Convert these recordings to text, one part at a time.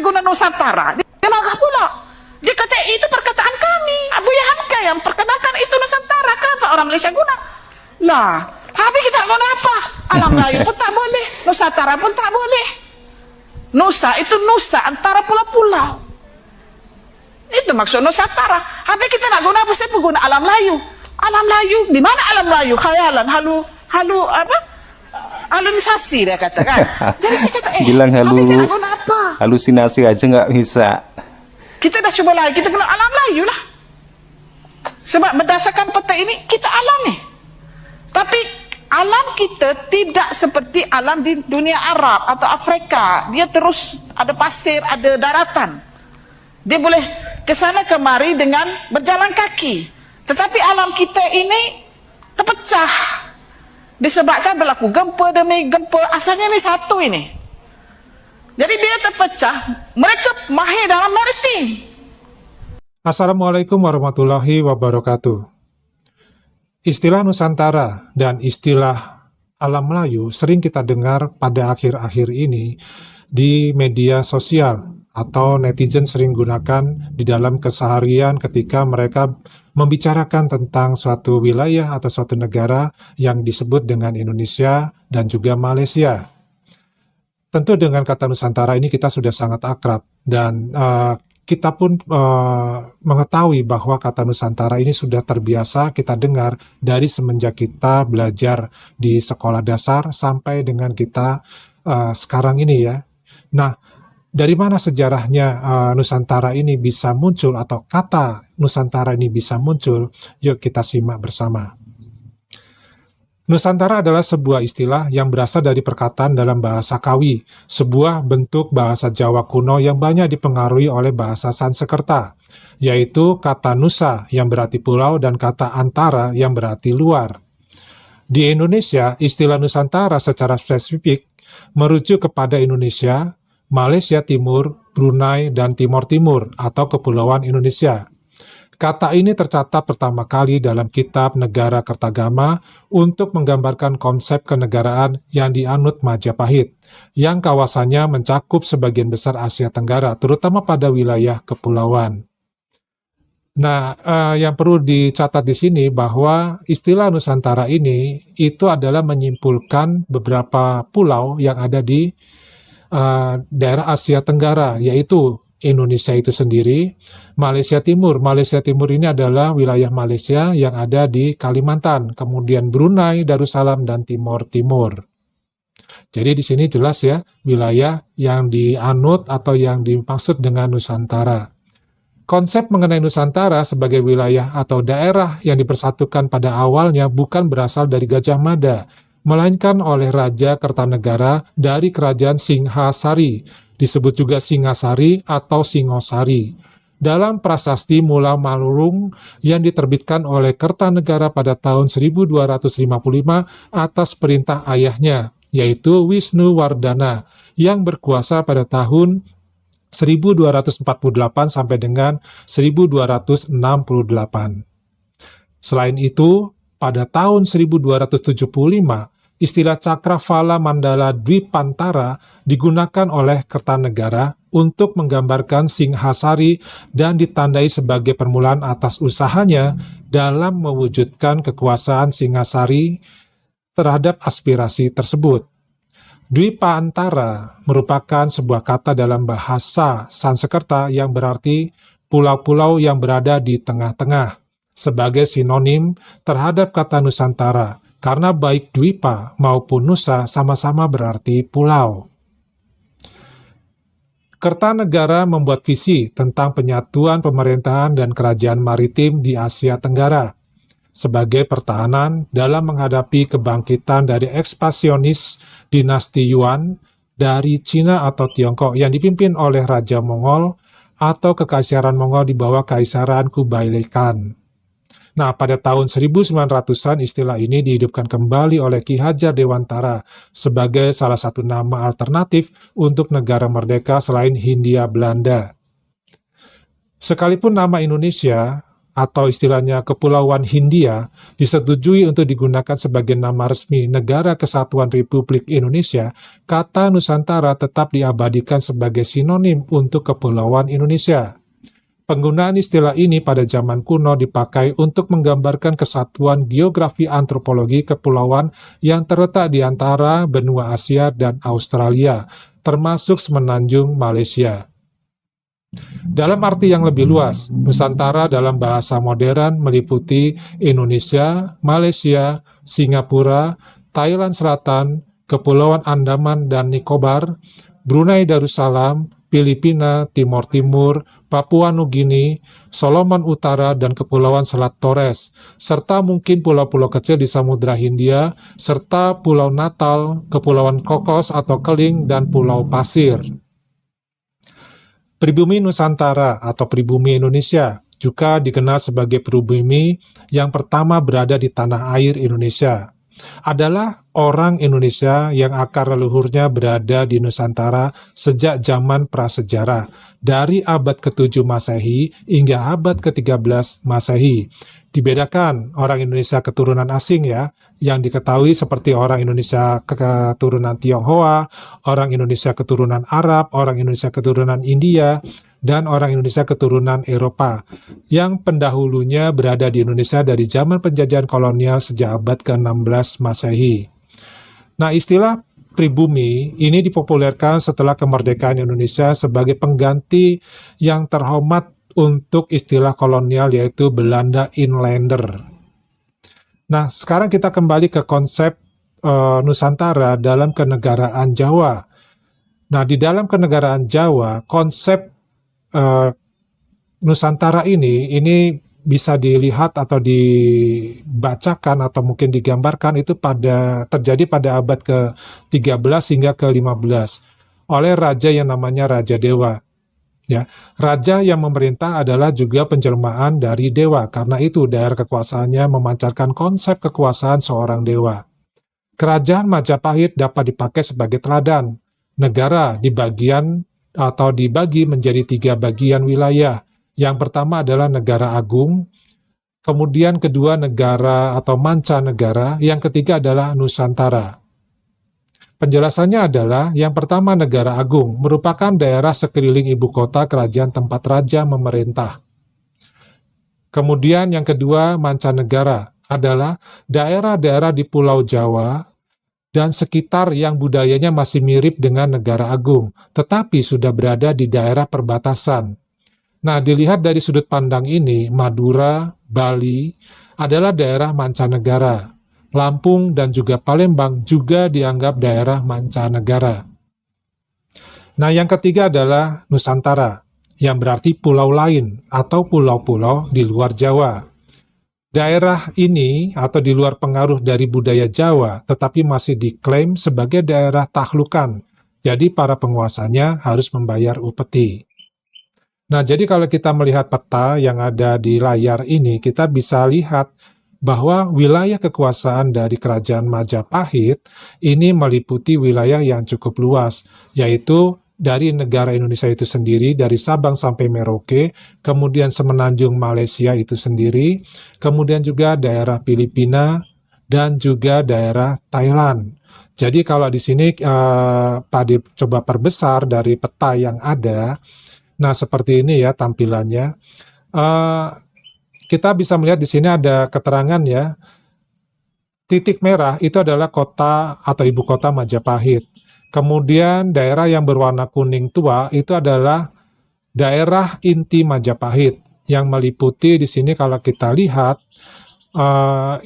guna Nusantara, dia marah pula. Dia kata itu perkataan kami, Buya Hamka yang perkenalkan itu Nusantara, kenapa orang Malaysia guna? Lah, habis kita guna apa? Alam Melayu pun tak boleh, Nusantara pun tak boleh. Nusa itu nusa antara pulau-pulau. Itu maksud Nusantara. Habis kita nak guna apa? Saya pun guna alam Melayu. Alam Melayu, di mana alam Melayu? Khayalan, halu apa? Halunisasi dia kata kan. Jadi saya kata, bilang habis saya nak guna apa? halusinasi aja nggak bisa. Kita dah cuba lagi, kita guna alam Melayu lah. Sebab berdasarkan peta ini, kita alam ni. Tapi alam kita tidak seperti alam di dunia Arab atau Afrika. Dia terus ada pasir, ada daratan. Dia boleh ke sana kemari dengan berjalan kaki. Tetapi alam kita ini terpecah. Disebabkan berlaku gempa demi gempa. Asalnya ni satu ini. Jadi dia terpecah. Mereka mahir dalam maritim. Assalamualaikum warahmatullahi wabarakatuh. Istilah Nusantara dan istilah alam Melayu sering kita dengar pada akhir-akhir ini di media sosial atau netizen sering gunakan di dalam keseharian ketika mereka membicarakan tentang suatu wilayah atau suatu negara yang disebut dengan Indonesia dan juga Malaysia. Tentu dengan kata Nusantara ini kita sudah sangat akrab dan kita pun mengetahui bahwa kata Nusantara ini sudah terbiasa kita dengar dari semenjak kita belajar di sekolah dasar sampai dengan kita sekarang ini ya. Nah, dari mana sejarahnya Nusantara ini bisa muncul atau kata Nusantara ini bisa muncul? Yuk kita simak bersama. Nusantara adalah sebuah istilah yang berasal dari perkataan dalam bahasa Kawi, sebuah bentuk bahasa Jawa kuno yang banyak dipengaruhi oleh bahasa Sanskerta, yaitu kata Nusa yang berarti pulau dan kata Antara yang berarti luar. Di Indonesia, istilah Nusantara secara spesifik merujuk kepada Indonesia, Malaysia Timur, Brunei, dan Timor Timur atau Kepulauan Indonesia. Kata ini tercatat pertama kali dalam kitab Negara Kertagama untuk menggambarkan konsep kenegaraan yang dianut Majapahit, yang kawasannya mencakup sebagian besar Asia Tenggara, terutama pada wilayah kepulauan. Nah, yang perlu dicatat di sini bahwa istilah Nusantara ini itu adalah menyimpulkan beberapa pulau yang ada di daerah Asia Tenggara, yaitu Indonesia itu sendiri, Malaysia Timur. Malaysia Timur ini adalah wilayah Malaysia yang ada di Kalimantan, kemudian Brunei, Darussalam, dan Timor Timur. Jadi di sini jelas ya, wilayah yang dianut atau yang dimaksud dengan Nusantara. Konsep mengenai Nusantara sebagai wilayah atau daerah yang dipersatukan pada awalnya bukan berasal dari Gajah Mada, melainkan oleh Raja Kertanegara dari Kerajaan Singhasari, disebut juga Singasari atau Singosari, dalam prasasti Mula Malurung yang diterbitkan oleh Kertanegara pada tahun 1255 atas perintah ayahnya, yaitu Wisnuwardana, yang berkuasa pada tahun 1248 sampai dengan 1268. Selain itu, pada tahun 1275, istilah Cakrawala Mandala Dwipantara digunakan oleh Kertanegara untuk menggambarkan Singhasari dan ditandai sebagai permulaan atas usahanya dalam mewujudkan kekuasaan Singhasari terhadap aspirasi tersebut. Dwipantara merupakan sebuah kata dalam bahasa Sanskerta yang berarti pulau-pulau yang berada di tengah-tengah, sebagai sinonim terhadap kata Nusantara, karena baik Dwipa maupun Nusa sama-sama berarti pulau. Kertanegara membuat visi tentang penyatuan pemerintahan dan kerajaan maritim di Asia Tenggara sebagai pertahanan dalam menghadapi kebangkitan dari ekspansionis dinasti Yuan dari Cina atau Tiongkok yang dipimpin oleh Raja Mongol atau Kekaisaran Mongol di bawah Kaisaran Kublai Khan. Nah, pada tahun 1900-an istilah ini dihidupkan kembali oleh Ki Hajar Dewantara sebagai salah satu nama alternatif untuk negara merdeka selain Hindia Belanda. Sekalipun nama Indonesia atau istilahnya Kepulauan Hindia disetujui untuk digunakan sebagai nama resmi Negara Kesatuan Republik Indonesia, kata Nusantara tetap diabadikan sebagai sinonim untuk Kepulauan Indonesia. Penggunaan istilah ini pada zaman kuno dipakai untuk menggambarkan kesatuan geografi antropologi kepulauan yang terletak di antara benua Asia dan Australia, termasuk semenanjung Malaysia. Dalam arti yang lebih luas, Nusantara dalam bahasa modern meliputi Indonesia, Malaysia, Singapura, Thailand Selatan, Kepulauan Andaman dan Nicobar, Brunei Darussalam, Filipina, Timor Timur, Papua Nugini, Solomon Utara, dan Kepulauan Selat Torres, serta mungkin pulau-pulau kecil di Samudra Hindia, serta Pulau Natal, Kepulauan Kokos atau Keling, dan Pulau Pasir. Pribumi Nusantara atau pribumi Indonesia juga dikenal sebagai pribumi yang pertama berada di tanah air Indonesia. Adalah orang Indonesia yang akar leluhurnya berada di Nusantara sejak zaman prasejarah, dari abad ke-7 Masehi hingga abad ke-13 Masehi. Dibedakan orang Indonesia keturunan asing ya, yang diketahui seperti orang Indonesia keturunan Tionghoa, orang Indonesia keturunan Arab, orang Indonesia keturunan India, dan orang Indonesia keturunan Eropa, yang pendahulunya berada di Indonesia dari zaman penjajahan kolonial sejak abad ke-16 Masehi. Nah, istilah pribumi ini dipopulerkan setelah kemerdekaan Indonesia sebagai pengganti yang terhormat untuk istilah kolonial yaitu Belanda Inlander. Nah, sekarang kita kembali ke konsep Nusantara dalam kenegaraan Jawa. Nah, di dalam kenegaraan Jawa, konsep Nusantara ini bisa dilihat atau dibacakan atau mungkin digambarkan itu terjadi pada abad ke-13 hingga ke-15 oleh raja yang namanya Raja Dewa. Ya, raja yang memerintah adalah juga penjelmaan dari dewa, karena itu daerah kekuasaannya memancarkan konsep kekuasaan seorang dewa. Kerajaan Majapahit dapat dipakai sebagai teladan. Negara dibagi menjadi 3 bagian wilayah. Yang pertama adalah negara agung, kemudian kedua negara atau mancanegara, yang ketiga adalah Nusantara. Penjelasannya adalah, yang pertama negara agung merupakan daerah sekeliling ibu kota kerajaan tempat raja memerintah. Kemudian yang kedua mancanegara adalah daerah-daerah di Pulau Jawa dan sekitar yang budayanya masih mirip dengan negara agung, tetapi sudah berada di daerah perbatasan. Nah, dilihat dari sudut pandang ini, Madura, Bali adalah daerah mancanegara. Lampung dan juga Palembang juga dianggap daerah mancanegara. Nah, yang ketiga adalah Nusantara, yang berarti pulau lain atau pulau-pulau di luar Jawa. Daerah ini atau di luar pengaruh dari budaya Jawa, tetapi masih diklaim sebagai daerah tahlukan. Jadi para penguasanya harus membayar upeti. Nah, jadi kalau kita melihat peta yang ada di layar ini, kita bisa lihat bahwa wilayah kekuasaan dari Kerajaan Majapahit ini meliputi wilayah yang cukup luas, yaitu dari negara Indonesia itu sendiri, dari Sabang sampai Merauke, kemudian semenanjung Malaysia itu sendiri, kemudian juga daerah Filipina, dan juga daerah Thailand. Jadi kalau di sini Pak Adi coba perbesar dari peta yang ada, nah seperti ini ya tampilannya. Kita bisa melihat di sini ada keterangan ya, titik merah itu adalah kota atau ibu kota Majapahit. Kemudian daerah yang berwarna kuning tua itu adalah daerah inti Majapahit, yang meliputi di sini kalau kita lihat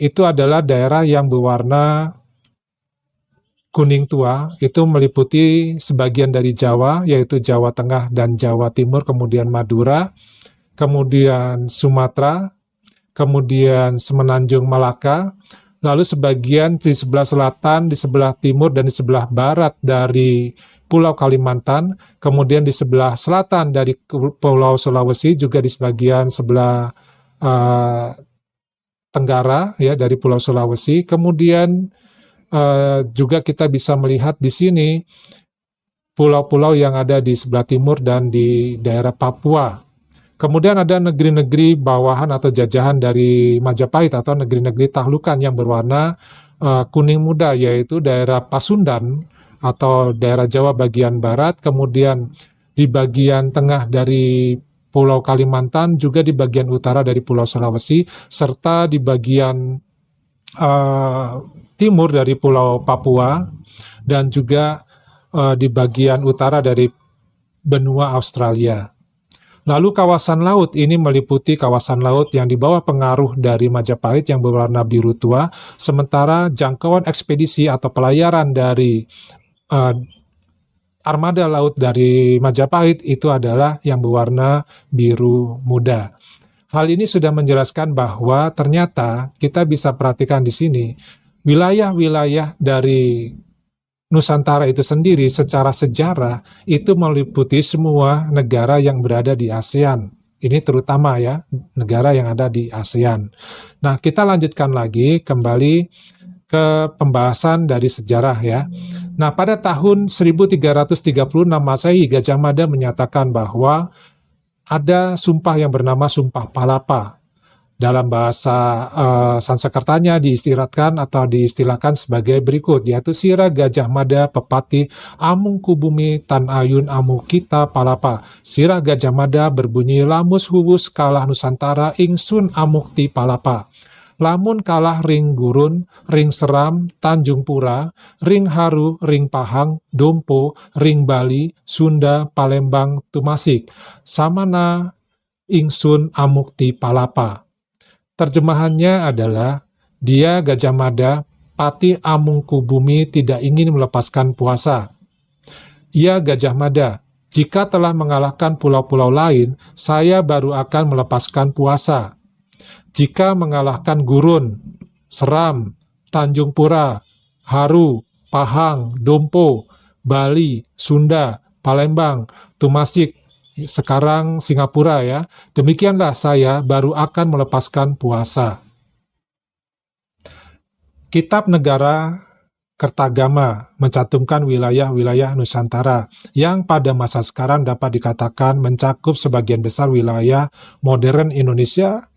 itu adalah daerah yang berwarna kuning tua, itu meliputi sebagian dari Jawa, yaitu Jawa Tengah dan Jawa Timur, kemudian Madura, kemudian Sumatera, kemudian Semenanjung Malaka, lalu sebagian di sebelah selatan, di sebelah timur, dan di sebelah barat dari Pulau Kalimantan, kemudian di sebelah selatan dari Pulau Sulawesi, juga di sebagian sebelah tenggara ya dari Pulau Sulawesi, kemudian juga kita bisa melihat di sini pulau-pulau yang ada di sebelah timur dan di daerah Papua. Kemudian ada negeri-negeri bawahan atau jajahan dari Majapahit atau negeri-negeri tahlukan yang berwarna kuning muda, yaitu daerah Pasundan atau daerah Jawa bagian barat, kemudian di bagian tengah dari Pulau Kalimantan, juga di bagian utara dari Pulau Sulawesi, serta di bagian timur dari Pulau Papua, dan juga di bagian utara dari benua Australia. Lalu kawasan laut ini meliputi kawasan laut yang di bawah pengaruh dari Majapahit yang berwarna biru tua, sementara jangkauan ekspedisi atau pelayaran dari armada laut dari Majapahit itu adalah yang berwarna biru muda. Hal ini sudah menjelaskan bahwa ternyata kita bisa perhatikan di sini, wilayah-wilayah dari Nusantara itu sendiri secara sejarah itu meliputi semua negara yang berada di ASEAN. Ini terutama ya, negara yang ada di ASEAN. Nah, kita lanjutkan lagi kembali ke pembahasan dari sejarah ya. Nah, pada tahun 1336 Masehi, Gajah Mada menyatakan bahwa ada sumpah yang bernama Sumpah Palapa. Dalam bahasa Sanskertanya diistilahkan sebagai berikut, yaitu Sira Gajah Mada Pepati Amung Kubumi Tan Ayun Amu Kita Palapa. Sira Gajah Mada berbunyi lamus huwus kalah Nusantara ingsun amukti palapa. Lamun kalah ring gurun, ring seram, Tanjung Pura, ring haru, ring pahang, dompo, ring Bali, Sunda, Palembang, Tumasik. Samana ingsun amukti palapa. Terjemahannya adalah, dia Gajah Mada, Pati Amungku Bumi tidak ingin melepaskan puasa. Ia Gajah Mada, jika telah mengalahkan pulau-pulau lain, saya baru akan melepaskan puasa. Jika mengalahkan Gurun, Seram, Tanjung Pura, Haru, Pahang, Dompo, Bali, Sunda, Palembang, Tumasik, sekarang Singapura ya, demikianlah saya baru akan melepaskan puasa. Kitab Negara Kertagama mencantumkan wilayah-wilayah Nusantara yang pada masa sekarang dapat dikatakan mencakup sebagian besar wilayah modern Indonesia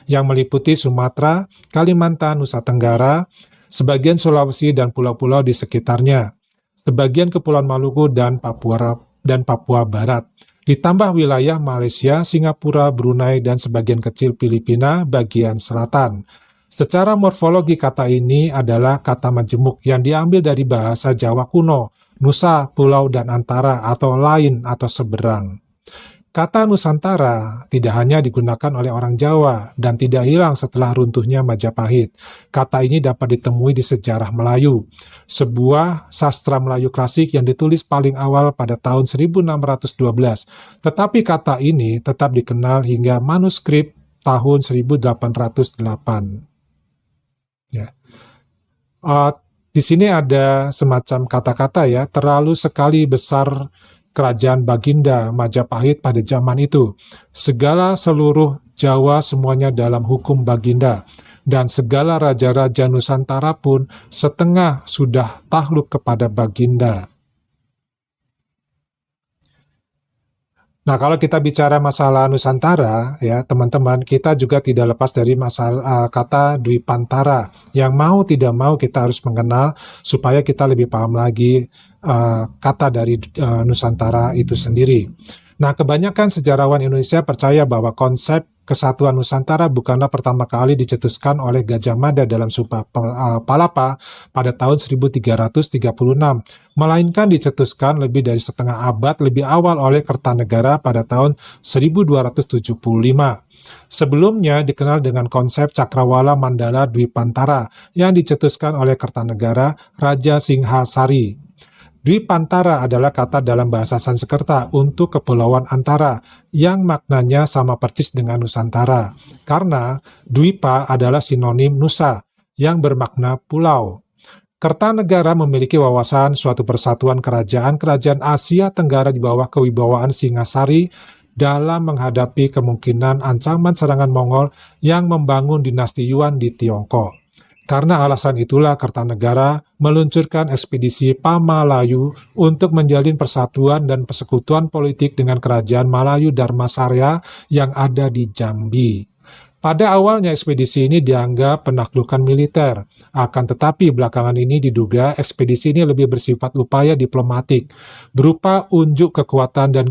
yang meliputi Sumatera, Kalimantan, Nusa Tenggara, sebagian Sulawesi dan pulau-pulau di sekitarnya, sebagian Kepulauan Maluku dan Papua Barat, ditambah wilayah Malaysia, Singapura, Brunei, dan sebagian kecil Filipina bagian selatan. Secara morfologi kata ini adalah kata majemuk yang diambil dari bahasa Jawa kuno, nusa, pulau, dan antara atau lain atau seberang. Kata Nusantara tidak hanya digunakan oleh orang Jawa dan tidak hilang setelah runtuhnya Majapahit. Kata ini dapat ditemui di sejarah Melayu, sebuah sastra Melayu klasik yang ditulis paling awal pada tahun 1612. Tetapi kata ini tetap dikenal hingga manuskrip tahun 1808. Ya. Di sini ada semacam kata-kata ya, terlalu sekali besar kerajaan Baginda Majapahit pada zaman itu. Segala seluruh Jawa semuanya dalam hukum Baginda, dan segala raja-raja Nusantara pun setengah sudah takluk kepada Baginda. Nah, kalau kita bicara masalah Nusantara, ya teman-teman, kita juga tidak lepas dari masalah kata Dwipantara, yang mau tidak mau kita harus mengenal supaya kita lebih paham lagi kata dari Nusantara itu sendiri. Nah, kebanyakan sejarawan Indonesia percaya bahwa konsep kesatuan Nusantara bukanlah pertama kali dicetuskan oleh Gajah Mada dalam Sumpah Palapa pada tahun 1336, melainkan dicetuskan lebih dari setengah abad lebih awal oleh Kertanegara pada tahun 1275. Sebelumnya dikenal dengan konsep Cakrawala Mandala Dwipantara yang dicetuskan oleh Kertanegara Raja Singhasari. Dwipantara adalah kata dalam bahasa Sanskerta untuk kepulauan antara yang maknanya sama persis dengan Nusantara, karena Dwipa adalah sinonim Nusa yang bermakna pulau. Kertanegara memiliki wawasan suatu persatuan kerajaan-kerajaan Asia Tenggara di bawah kewibawaan Singhasari dalam menghadapi kemungkinan ancaman serangan Mongol yang membangun dinasti Yuan di Tiongkok. Karena alasan itulah Kertanegara meluncurkan ekspedisi Pamalayu untuk menjalin persatuan dan persekutuan politik dengan kerajaan Malayu Dharmasarya yang ada di Jambi. Pada awalnya ekspedisi ini dianggap penaklukan militer, akan tetapi belakangan ini diduga ekspedisi ini lebih bersifat upaya diplomatik, berupa unjuk kekuatan dan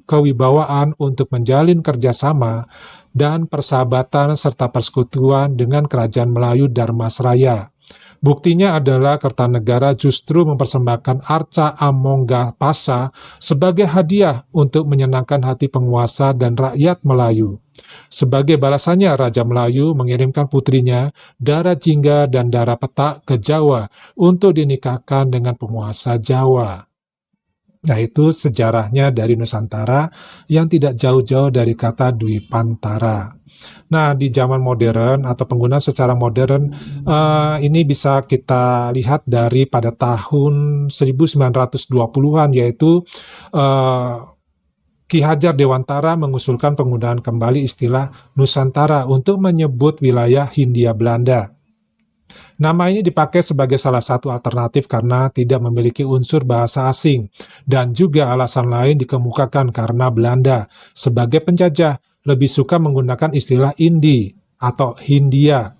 kewibawaan untuk menjalin kerjasama dan persahabatan serta persekutuan dengan kerajaan Melayu Dharmasraya. Buktinya adalah Kertanegara justru mempersembahkan arca Amonggapasa sebagai hadiah untuk menyenangkan hati penguasa dan rakyat Melayu. Sebagai balasannya, Raja Melayu mengirimkan putrinya, Dara Jingga dan Dara Petak ke Jawa untuk dinikahkan dengan penguasa Jawa. Nah, itu sejarahnya dari Nusantara yang tidak jauh-jauh dari kata Dwipantara. Nah, di zaman modern atau penggunaan secara modern, ini bisa kita lihat dari pada tahun 1920-an, yaitu Ki Hajar Dewantara mengusulkan penggunaan kembali istilah Nusantara untuk menyebut wilayah Hindia Belanda. Nama ini dipakai sebagai salah satu alternatif karena tidak memiliki unsur bahasa asing, dan juga alasan lain dikemukakan karena Belanda sebagai penjajah lebih suka menggunakan istilah Indi atau Hindia,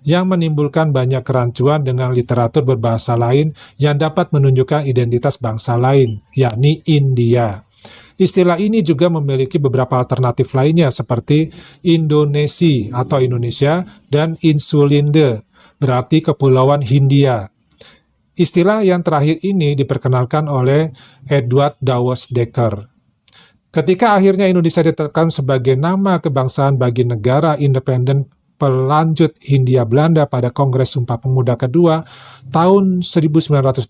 yang menimbulkan banyak kerancuan dengan literatur berbahasa lain yang dapat menunjukkan identitas bangsa lain, yakni India. Istilah ini juga memiliki beberapa alternatif lainnya seperti Indonesia atau Indonesia dan Insulinde, berarti Kepulauan Hindia. Istilah yang terakhir ini diperkenalkan oleh Edward Dawes Dekker. Ketika akhirnya Indonesia ditetapkan sebagai nama kebangsaan bagi negara independen pelanjut Hindia Belanda pada Kongres Sumpah Pemuda kedua tahun 1928,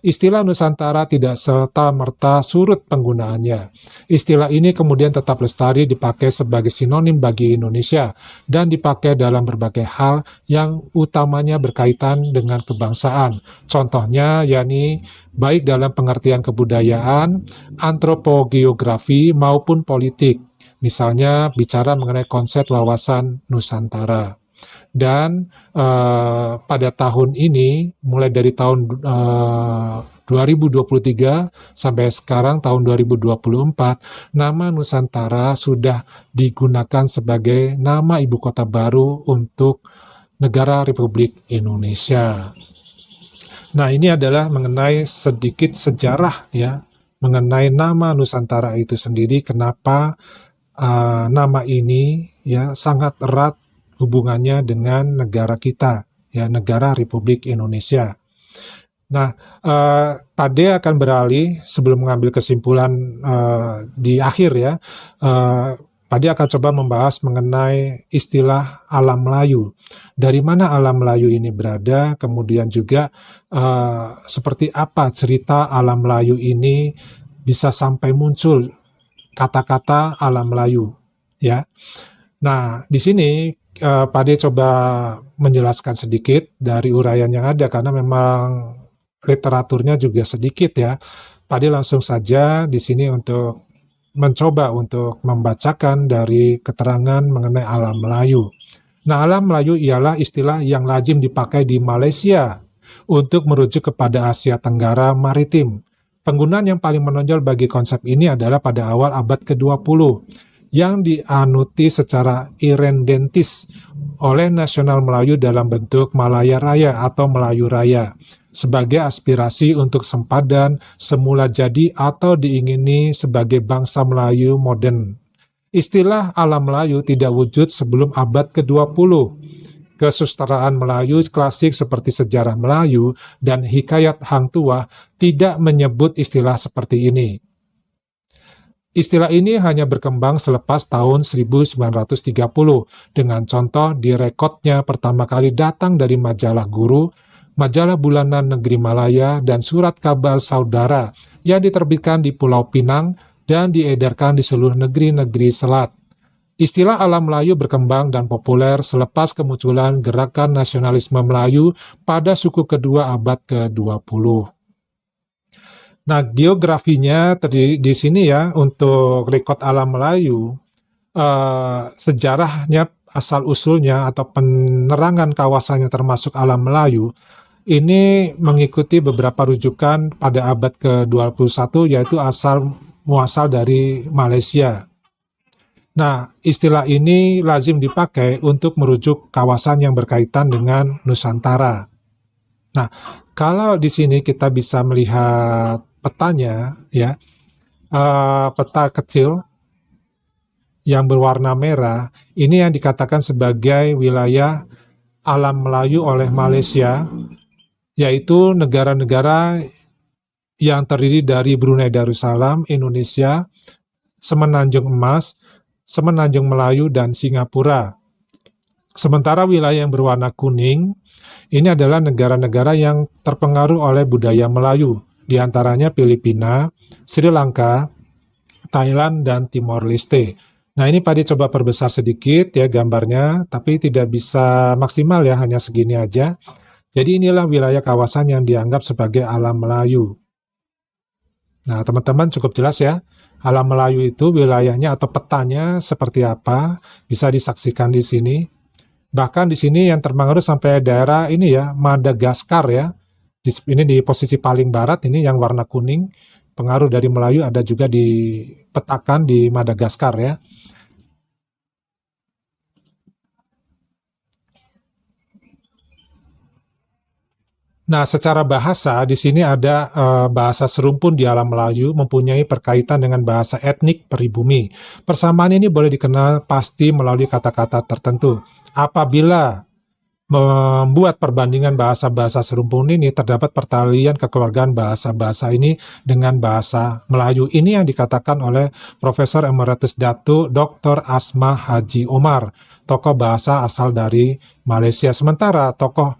istilah Nusantara tidak serta-merta surut penggunaannya. Istilah ini kemudian tetap lestari dipakai sebagai sinonim bagi Indonesia dan dipakai dalam berbagai hal yang utamanya berkaitan dengan kebangsaan. Contohnya yakni baik dalam pengertian kebudayaan, antropogeografi maupun politik. Misalnya bicara mengenai konsep wawasan Nusantara. Dan pada tahun ini, mulai dari tahun 2023 sampai sekarang tahun 2024, nama Nusantara sudah digunakan sebagai nama ibu kota baru untuk negara Republik Indonesia. Nah, ini adalah mengenai sedikit sejarah ya, mengenai nama Nusantara itu sendiri, kenapa nama ini ya sangat erat hubungannya dengan negara kita, ya negara Republik Indonesia. Nah, Pade akan beralih sebelum mengambil kesimpulan di akhir ya. Pade akan coba membahas mengenai istilah alam Melayu. Dari mana alam Melayu ini berada, kemudian juga seperti apa cerita alam Melayu ini bisa sampai muncul kata-kata alam Melayu, ya. Nah, di sini Pade coba menjelaskan sedikit dari uraian yang ada karena memang literaturnya juga sedikit ya. Pade langsung saja di sini untuk mencoba untuk membacakan dari keterangan mengenai alam Melayu. Nah, alam Melayu ialah istilah yang lazim dipakai di Malaysia untuk merujuk kepada Asia Tenggara Maritim. Penggunaan yang paling menonjol bagi konsep ini adalah pada awal abad ke-20 yang dianuti secara irendentis oleh Nasional Melayu dalam bentuk Malaya Raya atau Melayu Raya sebagai aspirasi untuk sempadan semula jadi atau diingini sebagai bangsa Melayu modern. Istilah alam Melayu tidak wujud sebelum abad ke-20. Kesusastraan Melayu klasik seperti Sejarah Melayu dan Hikayat Hang Tuah tidak menyebut istilah seperti ini. Istilah ini hanya berkembang selepas tahun 1930 dengan contoh direkodnya pertama kali datang dari majalah Guru, majalah bulanan Negeri Malaya, dan surat kabar saudara yang diterbitkan di Pulau Pinang dan diedarkan di seluruh negeri-negeri selat. Istilah alam Melayu berkembang dan populer selepas kemunculan gerakan nasionalisme Melayu pada suku kedua abad ke-20. Nah, geografinya terdiri di sini ya untuk rekod alam Melayu. Sejarahnya asal-usulnya atau penerangan kawasannya termasuk alam Melayu, ini mengikuti beberapa rujukan pada abad ke-21, yaitu muasal dari Malaysia. Nah, istilah ini lazim dipakai untuk merujuk kawasan yang berkaitan dengan Nusantara. Nah, kalau di sini kita bisa melihat petanya, ya, peta kecil yang berwarna merah, ini yang dikatakan sebagai wilayah alam Melayu oleh Malaysia, yaitu negara-negara yang terdiri dari Brunei Darussalam, Indonesia, Semenanjung Emas, Semenanjung Melayu, dan Singapura. Sementara wilayah yang berwarna kuning, ini adalah negara-negara yang terpengaruh oleh budaya Melayu, di antaranya Filipina, Sri Lanka, Thailand, dan Timor Leste. Nah, ini Padi coba perbesar sedikit ya gambarnya, tapi tidak bisa maksimal ya, hanya segini aja. Jadi inilah wilayah kawasan yang dianggap sebagai alam Melayu. Nah, teman-teman cukup jelas ya, alam Melayu itu wilayahnya atau petanya seperti apa, bisa disaksikan di sini. Bahkan di sini yang terpengaruh sampai daerah ini ya, Madagaskar ya. Ini di posisi paling barat, ini yang warna kuning, pengaruh dari Melayu ada juga dipetakan di Madagaskar ya. Nah, secara bahasa di sini ada bahasa serumpun di alam Melayu mempunyai berkaitan dengan bahasa etnik pribumi. Persamaan ini boleh dikenal pasti melalui kata-kata tertentu. Apabila membuat perbandingan bahasa-bahasa serumpun ini, terdapat pertalian kekeluargaan bahasa-bahasa ini dengan bahasa Melayu. Ini yang dikatakan oleh Profesor Emeritus Datuk Dr. Asma Haji Omar, tokoh bahasa asal dari Malaysia. Sementara tokoh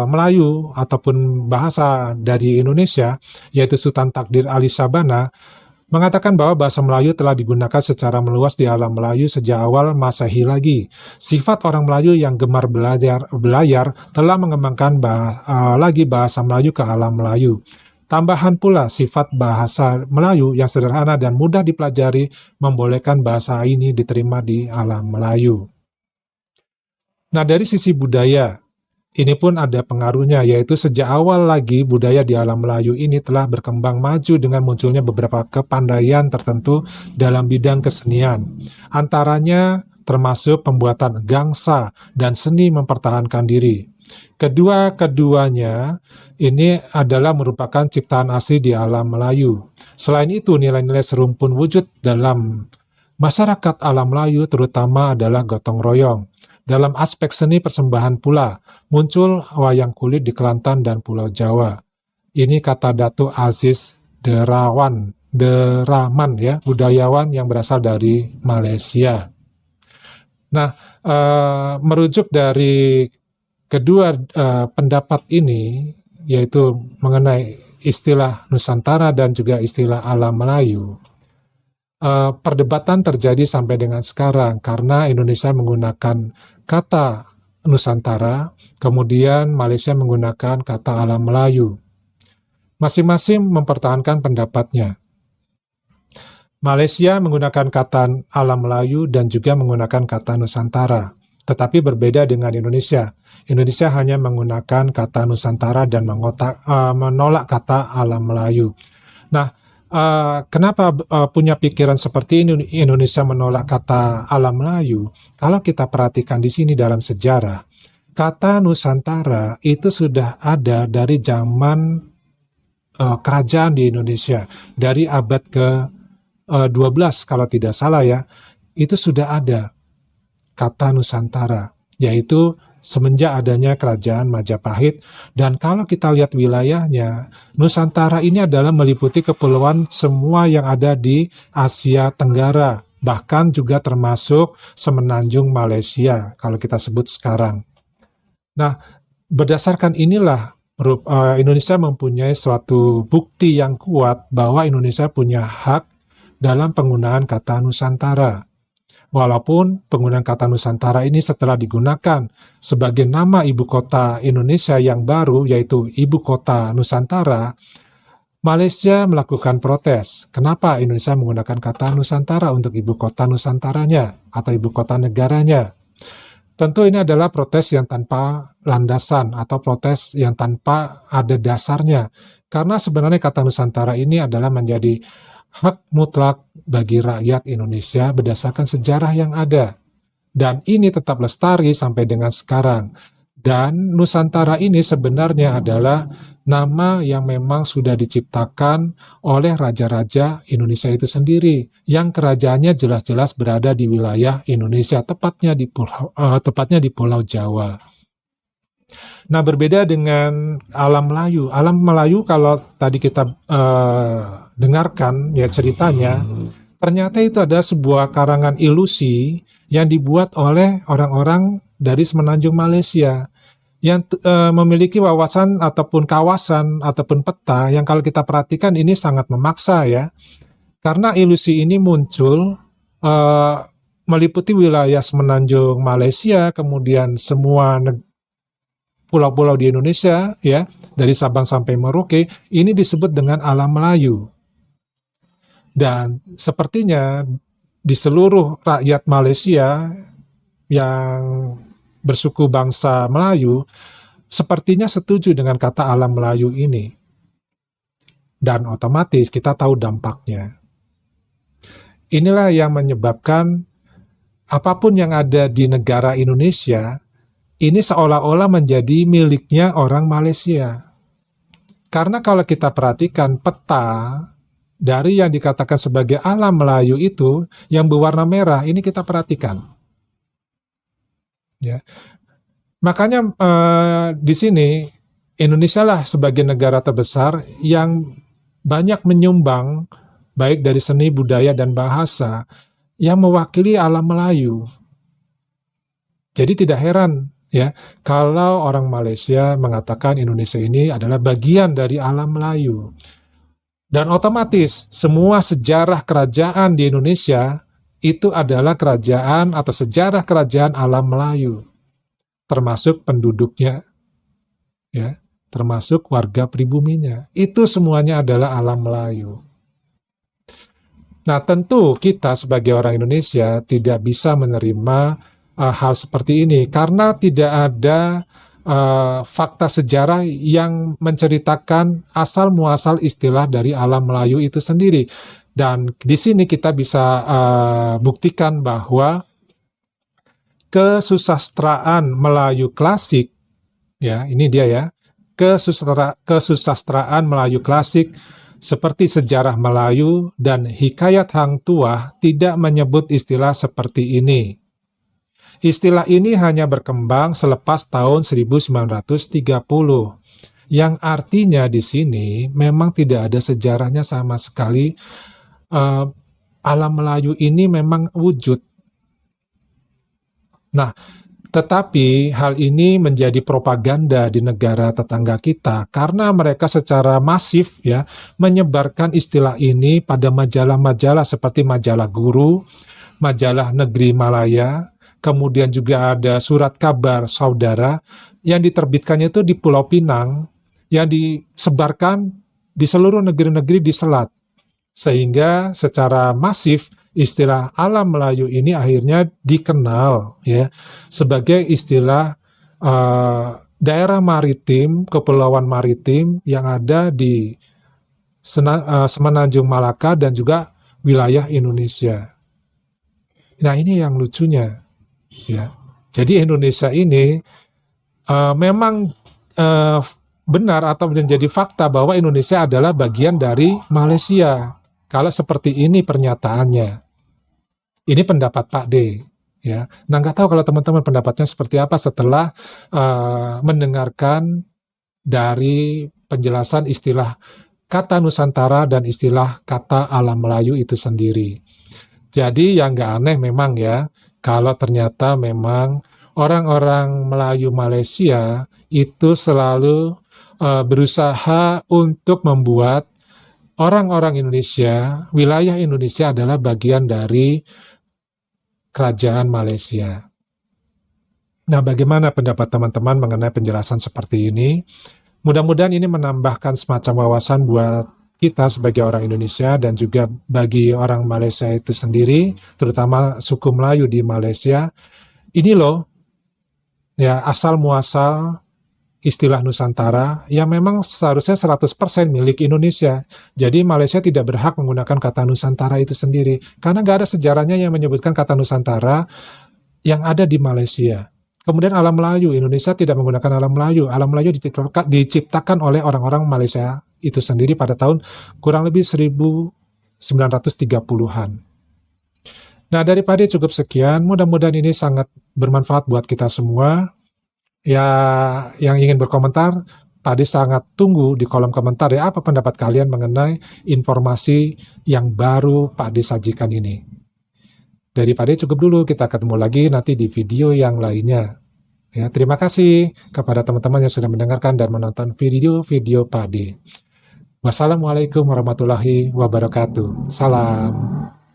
Melayu ataupun bahasa dari Indonesia, yaitu Sultan Takdir Ali Sabana, mengatakan bahwa bahasa Melayu telah digunakan secara meluas di alam Melayu sejak awal Masehi lagi. Sifat orang Melayu yang gemar belayar telah mengembangkan lagi bahasa Melayu ke alam Melayu. Tambahan pula sifat bahasa Melayu yang sederhana dan mudah dipelajari membolehkan bahasa ini diterima di alam Melayu. Nah, dari sisi budaya, ini pun ada pengaruhnya, yaitu sejak awal lagi budaya di alam Melayu ini telah berkembang maju dengan munculnya beberapa kepandaian tertentu dalam bidang kesenian. Antaranya termasuk pembuatan gangsa dan seni mempertahankan diri. Keduanya ini adalah merupakan ciptaan asli di alam Melayu. Selain itu, nilai-nilai serumpun wujud dalam masyarakat alam Melayu terutama adalah gotong royong. Dalam aspek seni persembahan pula, muncul wayang kulit di Kelantan dan Pulau Jawa. Ini kata Datuk Aziz Deraman ya, budayawan yang berasal dari Malaysia. Nah, merujuk dari kedua pendapat ini, yaitu mengenai istilah Nusantara dan juga istilah alam Melayu, perdebatan terjadi sampai dengan sekarang karena Indonesia menggunakan kata Nusantara, kemudian Malaysia menggunakan kata alam Melayu. Masing-masing mempertahankan pendapatnya. Malaysia menggunakan kata alam Melayu dan juga menggunakan kata Nusantara, tetapi berbeda dengan Indonesia. Indonesia hanya menggunakan kata Nusantara dan menolak kata alam Melayu. Nah, kenapa punya pikiran seperti ini Indonesia menolak kata alam Melayu? Kalau kita perhatikan di sini dalam sejarah, kata Nusantara itu sudah ada dari zaman kerajaan di Indonesia, dari abad ke-12 kalau tidak salah ya, itu sudah ada kata Nusantara, yaitu semenjak adanya kerajaan Majapahit. Dan kalau kita lihat wilayahnya, Nusantara ini adalah meliputi kepulauan semua yang ada di Asia Tenggara, bahkan juga termasuk semenanjung Malaysia kalau kita sebut sekarang. Nah, berdasarkan inilah Indonesia mempunyai suatu bukti yang kuat bahwa Indonesia punya hak dalam penggunaan kata Nusantara. Walaupun penggunaan kata Nusantara ini setelah digunakan sebagai nama ibu kota Indonesia yang baru, yaitu ibu kota Nusantara, Malaysia melakukan protes. Kenapa Indonesia menggunakan kata Nusantara untuk ibu kota Nusantaranya atau ibu kota negaranya? tentu ini adalah protes yang tanpa landasan atau protes yang tanpa ada dasarnya. Karena sebenarnya kata Nusantara ini adalah menjadi hak mutlak bagi rakyat Indonesia berdasarkan sejarah yang ada. Dan ini tetap lestari sampai dengan sekarang. Dan Nusantara ini sebenarnya adalah nama yang memang sudah diciptakan oleh raja-raja Indonesia itu sendiri, yang kerajaannya jelas-jelas berada di wilayah Indonesia, tepatnya di Pulau Jawa. Nah, berbeda dengan alam Melayu. Alam Melayu kalau tadi kita dengarkan ya ceritanya, ternyata itu ada sebuah karangan ilusi yang dibuat oleh orang-orang dari semenanjung Malaysia yang memiliki wawasan ataupun kawasan ataupun peta yang kalau kita perhatikan ini sangat memaksa ya, karena ilusi ini muncul meliputi wilayah semenanjung Malaysia, kemudian semua pulau-pulau di Indonesia ya, dari Sabang sampai Merauke, ini disebut dengan alam Melayu. Dan sepertinya di seluruh rakyat Malaysia yang bersuku bangsa Melayu sepertinya setuju dengan kata alam Melayu ini. Dan otomatis kita tahu dampaknya. Inilah yang menyebabkan apapun yang ada di negara Indonesia ini seolah-olah menjadi miliknya orang Malaysia. Karena kalau kita perhatikan peta dari yang dikatakan sebagai alam Melayu itu yang berwarna merah, ini kita perhatikan. Ya. Makanya di sini Indonesia lah sebagai negara terbesar yang banyak menyumbang baik dari seni, budaya, dan bahasa yang mewakili alam Melayu. Jadi tidak heran ya kalau orang Malaysia mengatakan Indonesia ini adalah bagian dari alam Melayu. Dan otomatis semua sejarah kerajaan di Indonesia itu adalah kerajaan atau sejarah kerajaan alam Melayu, termasuk penduduknya, ya, termasuk warga pribuminya. Itu semuanya adalah alam Melayu. Nah, tentu kita sebagai orang Indonesia tidak bisa menerima hal seperti ini karena tidak ada fakta sejarah yang menceritakan asal muasal istilah dari alam Melayu itu sendiri. Dan di sini kita bisa buktikan bahwa kesusastraan Melayu klasik, ya ini dia ya, kesusastraan Melayu klasik seperti sejarah Melayu dan hikayat Hang Tuah tidak menyebut istilah seperti ini. Istilah ini hanya berkembang selepas tahun 1930, yang artinya di sini memang tidak ada sejarahnya sama sekali. Alam Melayu ini memang wujud. Nah, tetapi hal ini menjadi propaganda di negara tetangga kita karena mereka secara masif ya menyebarkan istilah ini pada majalah-majalah seperti majalah Guru, majalah Negeri Malaya, kemudian juga ada surat kabar saudara yang diterbitkannya itu di Pulau Pinang yang disebarkan di seluruh negeri-negeri di Selat. Sehingga secara masif istilah alam Melayu ini akhirnya dikenal ya sebagai istilah daerah maritim, kepulauan maritim yang ada di Semenanjung Malaka dan juga wilayah Indonesia. Nah, ini yang lucunya ya. Jadi Indonesia ini memang benar atau menjadi fakta bahwa Indonesia adalah bagian dari Malaysia. Kalau seperti ini pernyataannya, ini pendapat Pak D. Ya, nah nggak tahu kalau teman-teman pendapatnya seperti apa setelah mendengarkan dari penjelasan istilah kata Nusantara dan istilah kata alam Melayu itu sendiri. Jadi yang nggak aneh memang ya, kalau ternyata memang orang-orang Melayu Malaysia itu selalu berusaha untuk membuat orang-orang Indonesia, wilayah Indonesia adalah bagian dari kerajaan Malaysia. Nah, bagaimana pendapat teman-teman mengenai penjelasan seperti ini? Mudah-mudahan ini menambahkan semacam wawasan buat kita sebagai orang Indonesia dan juga bagi orang Malaysia itu sendiri, terutama suku Melayu di Malaysia. Ini loh ya asal muasal istilah Nusantara yang memang seharusnya 100% milik Indonesia. Jadi Malaysia tidak berhak menggunakan kata Nusantara itu sendiri. Karena nggak ada sejarahnya yang menyebutkan kata Nusantara yang ada di Malaysia. Kemudian alam Melayu, Indonesia tidak menggunakan alam Melayu. Alam Melayu diciptakan oleh orang-orang Malaysia itu sendiri pada tahun kurang lebih 1930-an. Nah, dari Padi cukup sekian. Mudah-mudahan ini sangat bermanfaat buat kita semua. Ya, yang ingin berkomentar, Padi sangat tunggu di kolom komentar ya apa pendapat kalian mengenai informasi yang baru Padi sajikan ini. Dari Padi cukup dulu, kita ketemu lagi nanti di video yang lainnya. Ya, terima kasih kepada teman-teman yang sudah mendengarkan dan menonton video-video Padi. Wassalamualaikum warahmatullahi wabarakatuh. Salam.